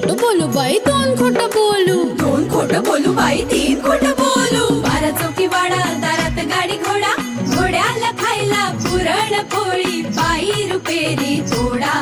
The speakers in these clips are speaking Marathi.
खोटं बोलू बाई दोन खोटं बोलू, दोन खोटं बोलू बाई तीन खोटं बोलू. 12 चौकी वाडा दारात गाडी घोडा, घोड्याला खायला पुरण पोळी, पायी रुपेरी थोडा.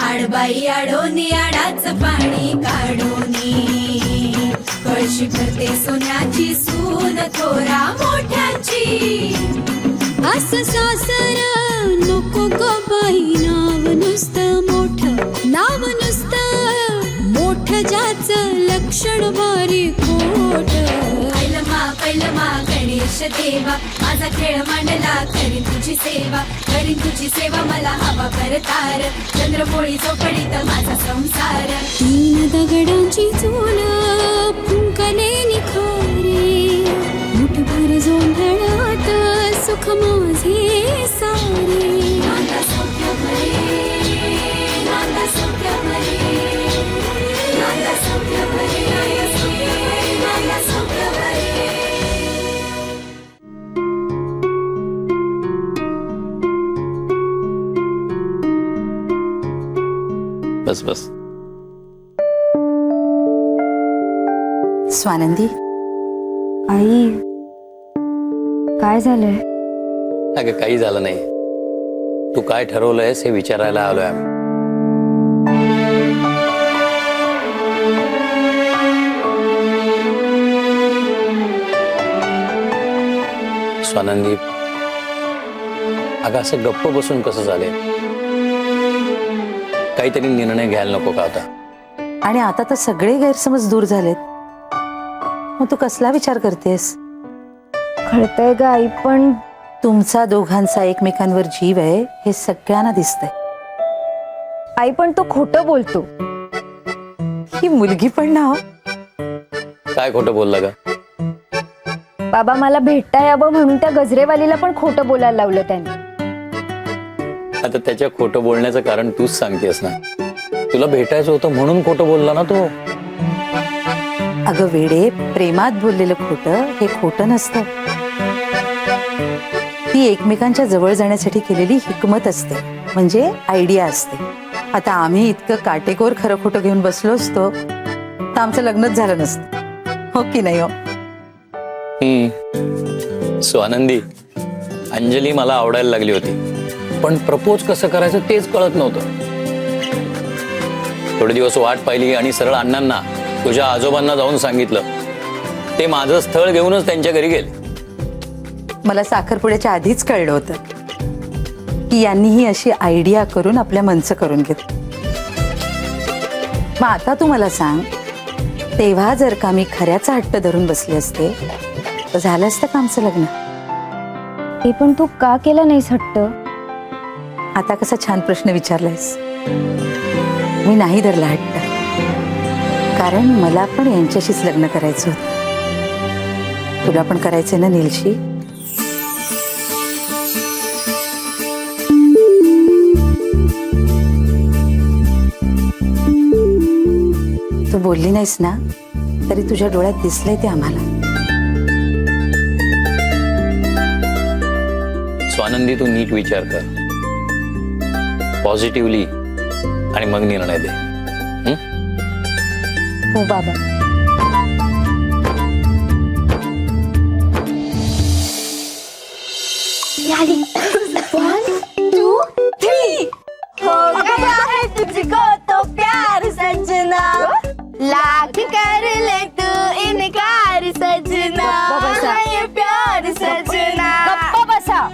आडबाई आडोनी आडाच पाणी काढोनी, कळशी भरते सोन्याची सून थोरा मोठ्याची. असं सासर नको ग बाई, नाव नुसतं मोठं, नाव नुसतं मोठं ज्याचं लक्षण भारी खोट. पैलमा गणेश देवा, माझा खेळ मांडला करीन तुझी सेवा, करीन तुझी सेवा मला हवा करतार. चंद्रपोळी चौकडीत माझा संसार. 3 दगडांची चूल फुंकले निखारे, मुठभर जोंधळात सुख माझे सारे. नांदा सौख्य भरे, नांदा सौख्य भरे, नांदा सौख्य भरे, नांदा सौख्य भरे. बस बस. स्वानंदी, आई काय झालंय? अगं काही झालं नाही. तू काय ठरवलंयस हे विचारायला आलोय आम्ही. स्वानंदी, अगं असं गप्प बसून कसं झालंय? काहीतरी निर्णय घ्यायला नको का आता? आणि आता तर सगळे गैरसमज दूर झालेत, मग तू कसला विचार करतेस? कळतंय ग आई, पण तुमचा दोघांचा एकमेकांवर जीव आहे हे सगळ्यांना दिसतंय. आई पण तो खोटं बोलतो. ही मुलगी पण ना हो. काय खोटं बोलला का? बाबा मला भेटता यावं म्हणून त्या गजरेवालीला पण खोटं बोलायला लावलं त्याने. आता त्याच्या खोटं बोलण्याचं कारण तूच सांगतेस ना. तुला भेटायचं होतं म्हणून खोटं बोलला ना तो. अगं वेडे, प्रेमात बोललेलं खोटं हे खोटं नसतं. ती एकमेकांच्या जवळ जाण्यासाठी केलेली हिकमत असते, म्हणजे आयडिया असते. आता आम्ही इतकं काटेकोर खरं खोटं घेऊन बसलो असतो तर आमचं लग्नच झालं नसतं, हो की नाही हो? स्वानंदी, अंजली मला आवडायला लागली होती, पण प्रपोज कसं करायचं तेच कळत नव्हतं. थोडे दिवस वाट पाहिली आणि सरळ अण्णांना, तुझ्या आजोबांना जाऊन सांगितलं. ते माझं स्थळ घेऊनच त्यांच्या घरी गेले. मला साखरपुड्याच्या आधीच कळलं होतं की यांनी ही अशी आयडिया करून आपल्या मनचं करून घेतलं. मग आता तू मला सांग, तेव्हा जर का मी खऱ्याचा हट्ट धरून बसले असते तर झालं असतं का आमचं लग्न? ते पण तू का केलं नाहीस हट्ट? आता कसा छान प्रश्न विचारलायस. मी नाही धरला हट्ट, कारण मला पण यांच्याशीच लग्न करायचं होतं. तुला पण करायचंय ना नीलशी? तू बोलली नाहीस ना तरी तुझ्या डोळ्यात दिसलंय ते आम्हाला. स्वानंदी, तू नीट विचार कर, पॉझिटिव्हली, आणि मग निर्णय दे. हो बाबा. One, two, three. हो गया है तुझको तो प्यार सजना, लाख कर ले तू इनकार सजना, ये प्यार सजना. गप्पा बसा.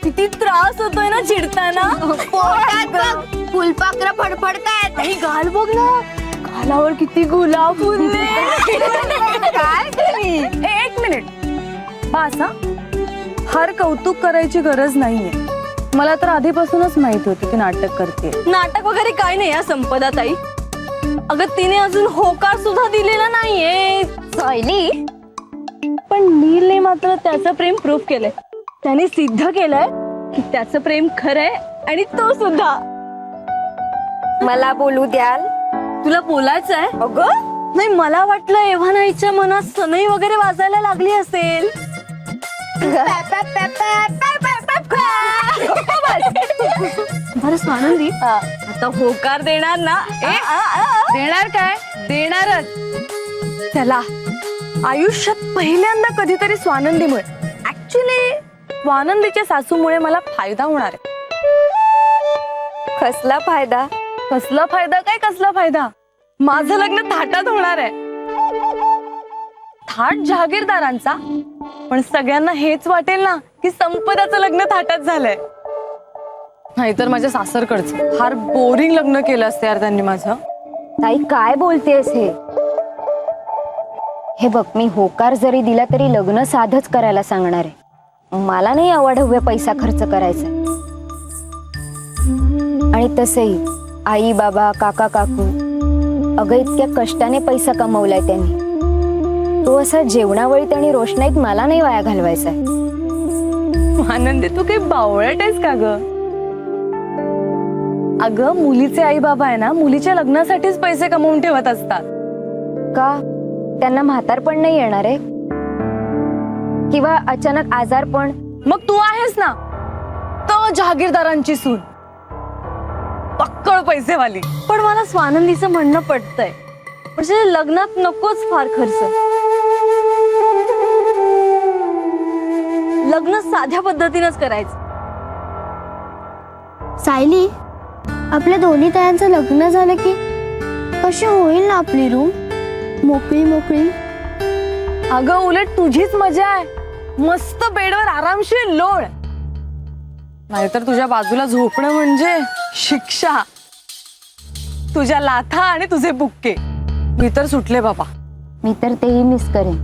किती त्रास होतोय ना चिडताना. पोटात बघ फुलपाखरं फडफडतायत. आणि गाल बघ ना, गालावर किती गुलाब फुलले. काय तुम्ही? 1 मिनिट बस. हर कौतुक करायची गरज नाहीये. मला तर आधीपासूनच माहित होती की नाटक करते. नाटक वगैरे काय नाही या संपदा ताई. अगं तिने अजून होकार सुद्धा दिलेला नाहीये. सायली, पण नीलने मात्र त्याचं प्रेम प्रूफ केलंय. त्याने सिद्ध केलंय की त्याचं प्रेम खरंय, आणि तो सुद्धा. मला बोलू द्याल? तुला बोलायचंय? अगं नाही, मला वाटलं एव्हानाईच्या मनात सनई वगैरे वाजायला लागली असेल. बरं स्वानंदी, आता आता होकार देणार ना? देणार काय? देणारच. त्याला आयुष्यात पहिल्यांदा कधीतरी स्वानंदीमुळे, ऍक्च्युली स्वानंदीच्या सासूमुळे मला फायदा होणार आहे. कसला फायदा? कसला फायदा काय कसला फायदा? माझं लग्न थाटात होणार आहे. थाट जहागीरदारांचा, पण सगळ्यांना हेच वाटेल ना की संपदाचं लग्न थाटात झालंय. नाहीतर माझ्या सासरकडचं फार बोरिंग लग्न केलं असतं यार त्यांनी माझं. ताई काय बोलतेस हे बघ, मी होकार जरी दिला तरी लग्न साधच करायला सांगणार आहे. मला नाही अवाढव्य पैसा खर्च करायचा. आणि तसंही आई बाबा काका काकू अगं इतक्या कष्टाने पैसा कमवलाय त्यांनी. तो असा जेवणावळीत आणि रोषणाईत मला नाही वाया घालवायचा. आनंदी तू काही बावळट आहेस का ग? अगं मुलीचे आई बाबा आहे ना मुलीच्या लग्नासाठीच पैसे कमवून ठेवत असतात. का त्यांना म्हातारपण नाही येणार आहे? किंवा अचानक आजारपण? मग तू आहेस ना तो जहागीरदारांची सून, पक्कळ पैसेवाली. पण मला स्वानंदीचं म्हणणं पटतंय, म्हणजे लग्नात नकोच फार खर्च. लग्न साध्या पद्धतीनंच करायचं. सायली, आपल्या दोन्ही तायांचं लग्न झालं की कशी होईल ना आपली रूम मोकळी मोकळी. अगं उलट तुझीच मजा आहे. मस्त बेडवर आरामशीर लोळ. नाहीतर तुझ्या बाजूला झोपणं म्हणजे शिक्षा. तुझ्या लाथा आणि तुझे बुक्के मी तर सुटले बाबा. मी तर तेही मिस करेन.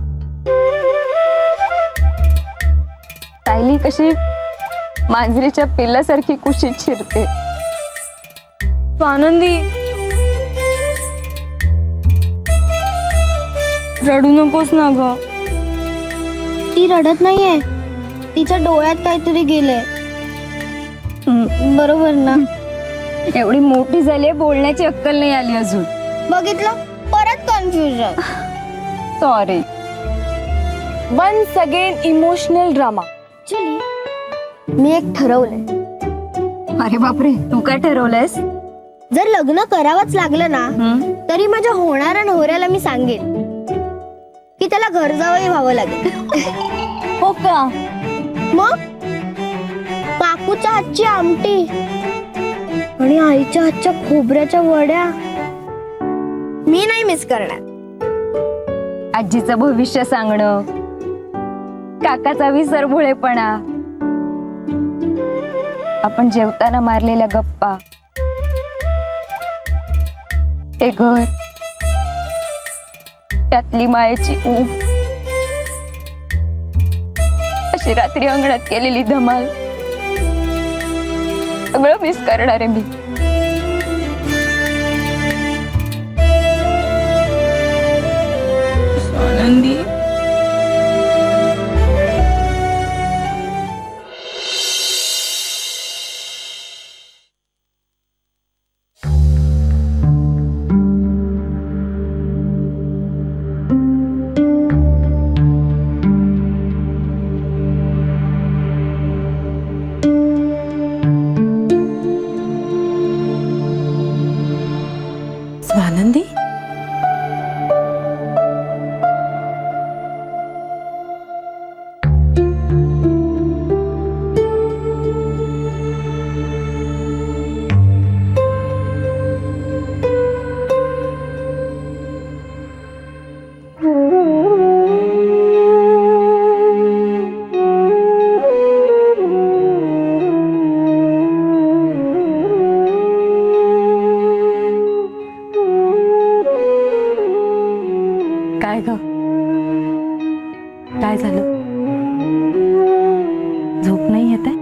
सायली कशी मांजरीच्या पिल्लासारखी कुशीत शिरते. आनंदी रडू नकोस ना ग. ती रडत नाहीये, तिच्या डोळ्यात काहीतरी गेलंय. बरोबर ना? एवढी मोठी झाली बोलण्याची अक्कल नाही आली अजून. बघितलं, परत confusion. Sorry. Once again emotional drama. चली, मी एक ठरवलंय. अरे बापरे, तू काय ठरवलंयस? जर लग्न करावंच लागलं ना तरी माझ्या होणाऱ्या नवऱ्याला मी सांगेन की त्याला घर जावई व्हावं लागेल. हो का? मग काकूच्या हातची आमटी आणि आईच्या हातच्या खोबऱ्याच्या वड्या मी नाही मिस करणार. आजीचं भविष्य सांगणं, काकाचा विसरभोळेपणा, आपण जेवताना मारलेल्या गप्पा, ते घर, त्यातली मायेची ऊब, अशी रात्री अंगणात केलेली धमाल, सगळं मिस करणार आहे मी. आनंदी स्वानंदी, काय ग? काय झालं? झोप नाही येत आहे?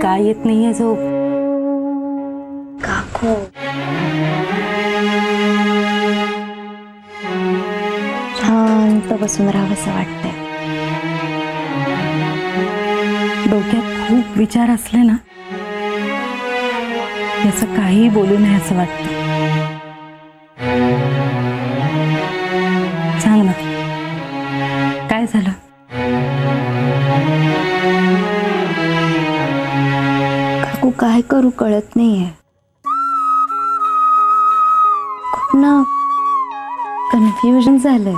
काय येत नाहीये झोप? काकू, शांत बसून राहावंसं वाटतंय. डोक्यात खूप विचार असले ना, याचं काही बोलू नये असं वाटतं. सांग ना, काय झालं? काकू काय करू कळत नाहीये. खूप ना कन्फ्युजन झालंय.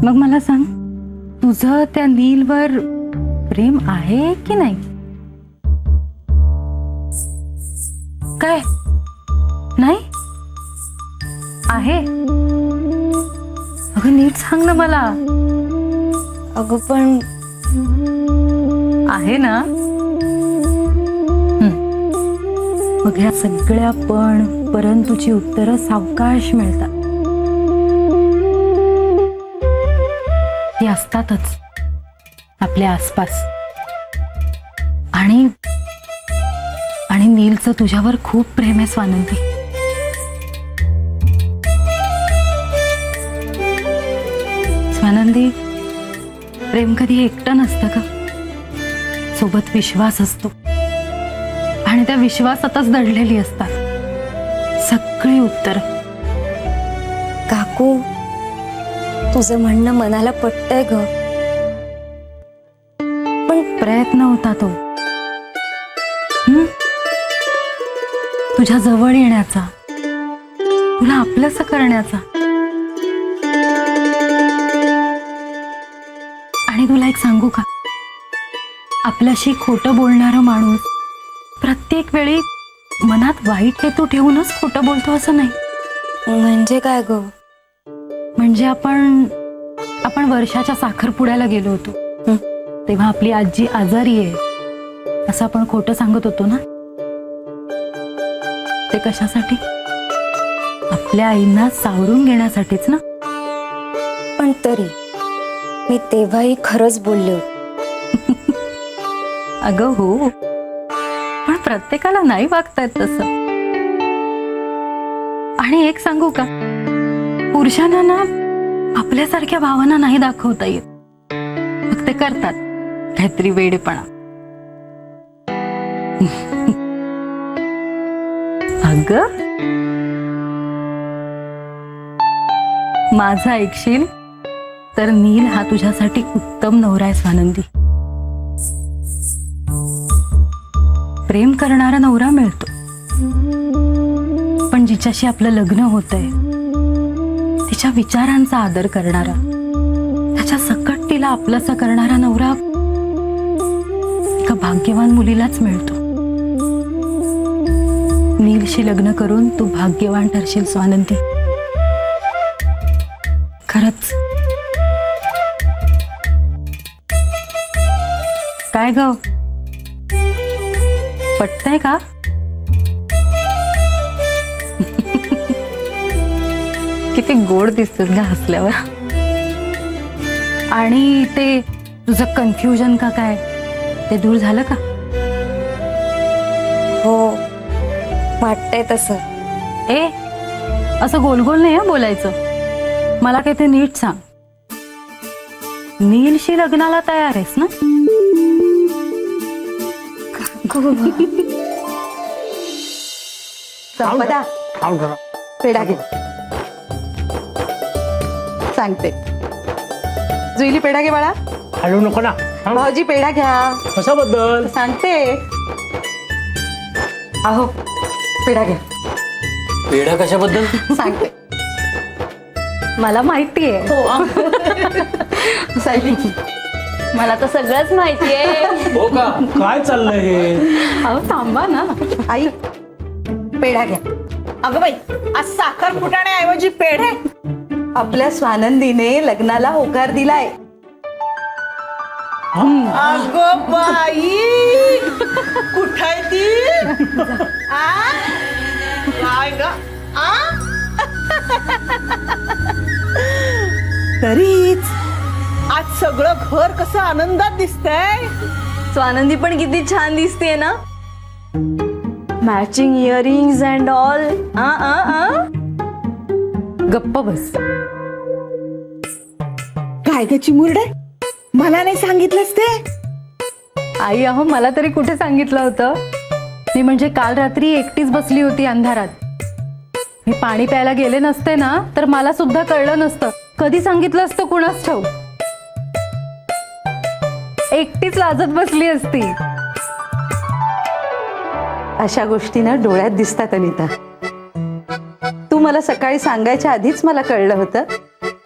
मग मला सांग, तुझं त्या नीलवर प्रेम आहे की नाही? काय नाही आहे? अगं नीट सांग ना मला. अगं पण आहे ना? मग ह्या सगळ्या परंतुची उत्तरं सावकाश मिळतात. ती असतातच आपल्या आसपास. आणि नीलचं तुझ्यावर खूप प्रेम आहे स्वानंदी. स्वानंदी, प्रेम कधी एकटं नसतं का? सोबत विश्वास असतो आणि त्या विश्वासातच दडलेली असतात सगळी उत्तर. काकू, तुझं म्हणणं मनाला पटतंय ग, पण प्रयत्न होता तो तुझ्या जवळ येण्याचा, तुला आपलंसं करण्याचा. आणि तुला एक सांगू का, आपल्याशी खोटं बोलणारा माणूस प्रत्येक वेळी मनात वाईट हेतू ठेवूनच खोटं बोलतो असं नाही. म्हणजे काय ग? म्हणजे आपण वर्षाच्या साखरपुड्याला गेलो होतो, तेव्हा आपली आजी आजारी आहे असं आपण खोटं सांगत होतो ना. ते कशासाठी? आपल्या आईंना सावरून घेण्यासाठीच ना. पण तरी मी तेव्हाही खरंच बोलले होते. अगं हो, पण प्रत्येकाला नाही वागता येत तसं. आणि एक सांगू का, पुरुषांना ना आपल्यासारख्या भावना नाही दाखवता येत, मग ते करतात काहीतरी वेडेपणा. अगं माझं ऐकशील तर नील हा तुझ्यासाठी उत्तम नवरा आहे स्वानंदी. प्रेम करणारा नवरा मिळतो, पण जिच्याशी आपलं लग्न होतंय तिच्या विचारांचा आदर करणारा, त्याच्या सकट तिला आपलंसं करणारा नवरा एका भाग्यवान मुलीलाच मिळतो. नीलशी लग्न करून तू भाग्यवान ठरशील स्वानंदी, खरंच. काय ग, पटतंय का? किती गोड दिसतेस ग हसल्यावर. आणि ते तुझं कन्फ्युजन का काय, ते दूर झालं का? हो, वाटतंय तसं. ए, असं गोल गोल नाही हं बोलायचं. मला काही ते नीट सांग, नीलशी लग्नाला तयार आहेस ना? संपदा, पेढा घे. सांगते, जुईली पेढा घे बाळा. हलवू नको ना. भाऊजी पेढा घ्या. कशाबद्दल? सांगते. अहो, पेढा घ्या. पेढा कशाबद्दल? सांगते. मला माहितीये. सायली, मला तर सगळंच माहितीये. हो का? काय चाललंय हे? अहो थांबा ना. आई पेढा घ्या. अगं बाई, आज साखर फुटाण्याऐवजी पेढे. आपल्या स्वानंदीने लग्नाला होकार दिलाय. अगं बाई, कुठाय ती? आ? काय ग? आ? तरीच आज सगळं घर कसं आनंदात दिसतंय. स्वानंदी पण किती छान दिसते ना, मॅचिंग इयरिंग्स अँड ऑल. गप्प बस. काय ग चिमुरडे, मला नाही सांगितलंस ते? आई, अहो मला तरी कुठे सांगितलं होतं. मी म्हणजे काल रात्री एकटीच बसली होती अंधारात. मी पाणी प्यायला गेले नसते ना तर मला सुद्धा कळलं नसतं. कधी सांगितलं असतं कुणास ठाऊक. एकटीच लाजत बसली असती. अशा गोष्टी ना डोळ्यात दिसतात अनिता. तू मला सकाळी सांगायच्या आधीच मला कळलं होतं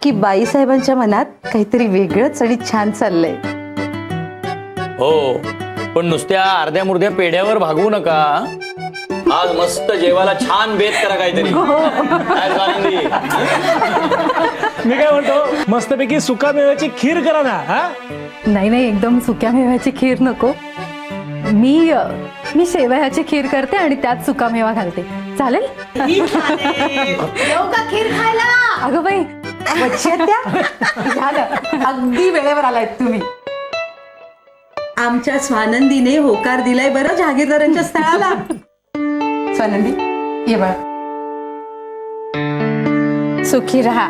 की बाईसाहेबांच्या मनात काहीतरी वेगळंच आणि छान चाललंय. हो, पण नुसत्या अर्ध्या मुर्ध्या पेढ्यावर भागवू नका. आज मस्त जेवायला छान बेत करा काहीतरी. काय स्वानंदी? मी काय म्हणतो, मस्तपैकी सुका मेव्याची खीर करा ना. हा नाही नाही, एकदम सुक्या मेव्याची खीर नको. मी शेवयाची खीर करते आणि त्यात सुका मेवा घालते. चालेल? येऊ का खीर खायला? अगं बाई, झालं, अगदी वेळेवर आलायत तुम्ही. आमच्या स्वानंदीने होकार दिलाय बरं जहागीरदारांच्या स्थळाला. स्वानंदी ये बाळा. सुखी राहा.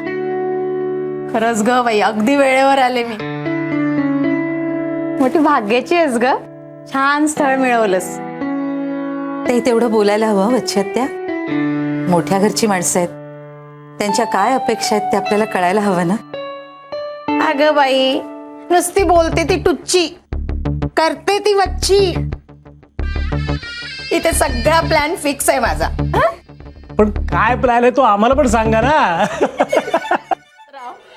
खरंच ग बाई, अगदी वेळेवर आले मी. मोठी भाग्याची आहेस ग, छान स्थळ मिळवलंस. ते तेवढं बोलायला हवं वच्छत्या. मोठ्या घरची माणसं आहेत, त्यांच्या काय अपेक्षा आहेत ते आपल्याला कळायला हवं ना. अगं बाई, नुसती बोलते ती टुच्ची, करते ती वच्ची. इथे सगळा प्लॅन फिक्स आहे माझा. पण काय प्लॅन आहे तो आम्हाला पण सांगा ना.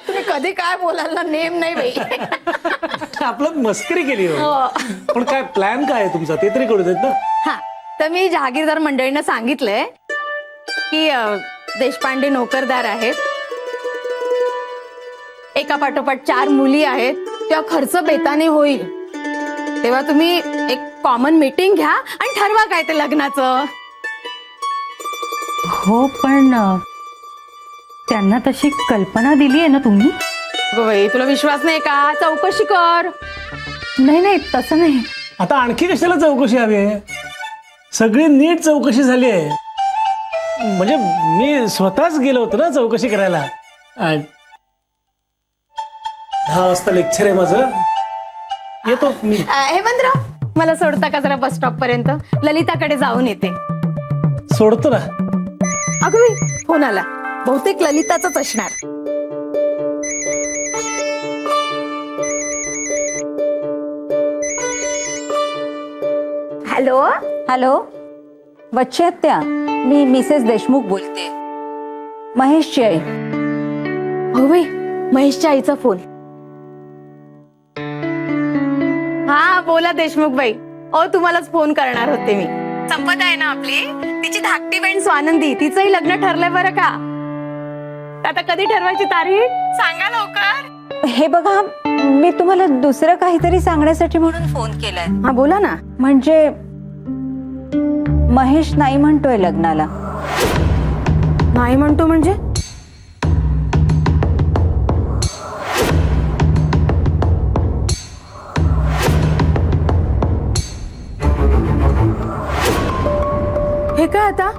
तुम्ही कधी काय बोलाल ना, नेम नाही बाई. आपलं मस्करी केली हो. पण काय प्लॅन काय आहे तुमचा ते तरी कळू देत ना. हा, तर मी जहागीरदार मंडळींना सांगितलंय की देशपांडे नोकरदार आहेत, एका पाठोपाठ 4 मुली आहेत, तेव्हा खर्च बेताने होईल. तेव्हा तुम्ही एक कॉमन मीटिंग घ्या आणि ठरवा काय ते लग्नाचं. हो, पण त्यांना तशी कल्पना दिली आहे ना तुम्ही? अगं बाई, तुला विश्वास नाही का? चौकशी कर. नाही नाही, तसं नाही. आता आणखी कशाला चौकशी हवी आहे? सगळी नीट चौकशी झाली आहे. म्हणजे मी स्वतःच गेलो होतो ना चौकशी करायला. 10 वाजता लेक्चर आहे माझं, येतो मी. हेमंतराव, मला सोडता का जरा बस स्टॉप पर्यंत? ललिताकडे जाऊन येते. सोडतो ना. अगं बाई, फोन आला, बहुतेक ललिताचाच असणार. हॅलो. हॅलो, वच्छत्या, मी मिसेस देशमुख बोलते. महेशची आई. हो बाई, महेशच्या आईचा फोन. हा बोला देशमुख बाई. तुम्हालाच फोन करणार होते मी. संपत आहे ना आपली, तिची धाकटी बहीण स्वानंदी, तिचंही लग्न ठरलंय बरं का. आता कधी ठरवायची तारीख सांगा लवकर. हे बघा, मी तुम्हाला दुसरं काहीतरी सांगण्यासाठी म्हणून फोन केलाय. हा बोला ना. म्हणजे महेश नाही म्हणतोय लग्नाला. नाही म्हणतो म्हणजे? हे काय आता?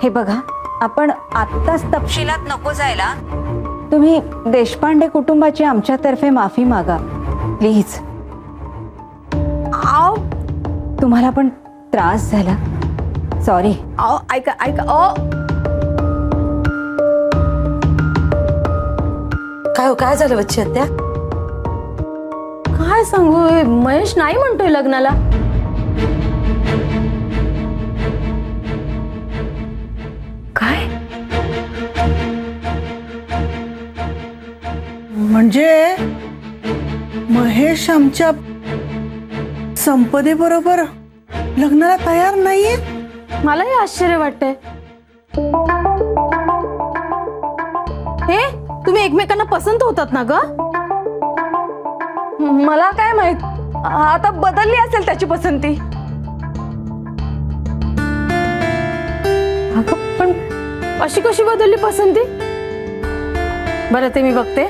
हे बघा, आपण आत्ताच तपशिलात नको जायला. तुम्ही देशपांडे कुटुंबाची आमच्यातर्फे माफी मागा प्लीज. आओ, तुम्हाला पण त्रास झाला, सॉरी. आओ, ऐका ऐका. काय झालं वच्छत्या? काय सांगू, महेश नाही म्हणतोय लग्नाला. काय म्हणजे महेश आमच्या संपदे बरोबर लग्नाला तयार नाहीये? मलाही आश्चर्य वाटतंय. हे तुम्ही एकमेकांना पसंत होतात ना ग? मला काय माहित, आता बदलली असेल त्याची पसंती. पण अशी कशी बदलली पसंती? बरं, ते मी बघते.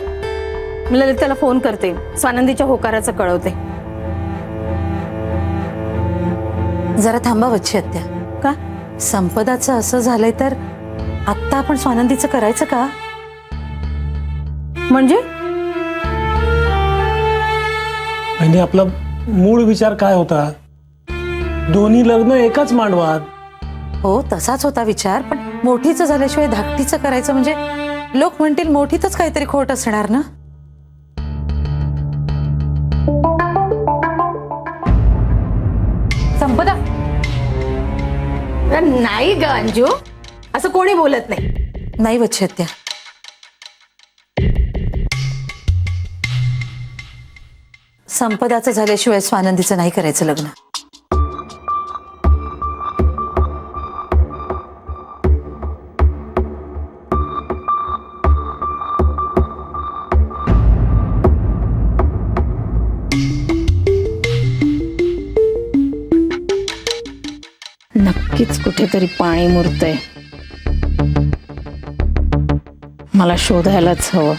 ललिताला फोन करते, स्वानंदीच्या होकाराचं कळवते. जरा थांबा वच्छत्या. का? संपदाचं असं झालंय तर आत्ता आपण स्वानंदीचं करायचं का? म्हणजे म्हणजे आपला मूळ विचार काय होता? दोन्ही लग्न एकाच मांडवात. हो, तसाच होता विचार, पण मोठीचं झाल्याशिवाय धाकटीचं करायचं म्हणजे लोक म्हणतील मोठीतच काहीतरी खोट असणार ना. अगं नाही ग अंजू, असं कोणी बोलत नाही. नाही वच्छत्या, संपदाचं झाल्याशिवाय स्वानंदीचं नाही करायचं लग्न. नक्कीच कुठेतरी पाणी मुरतंय. मला शोधायलाच हवं.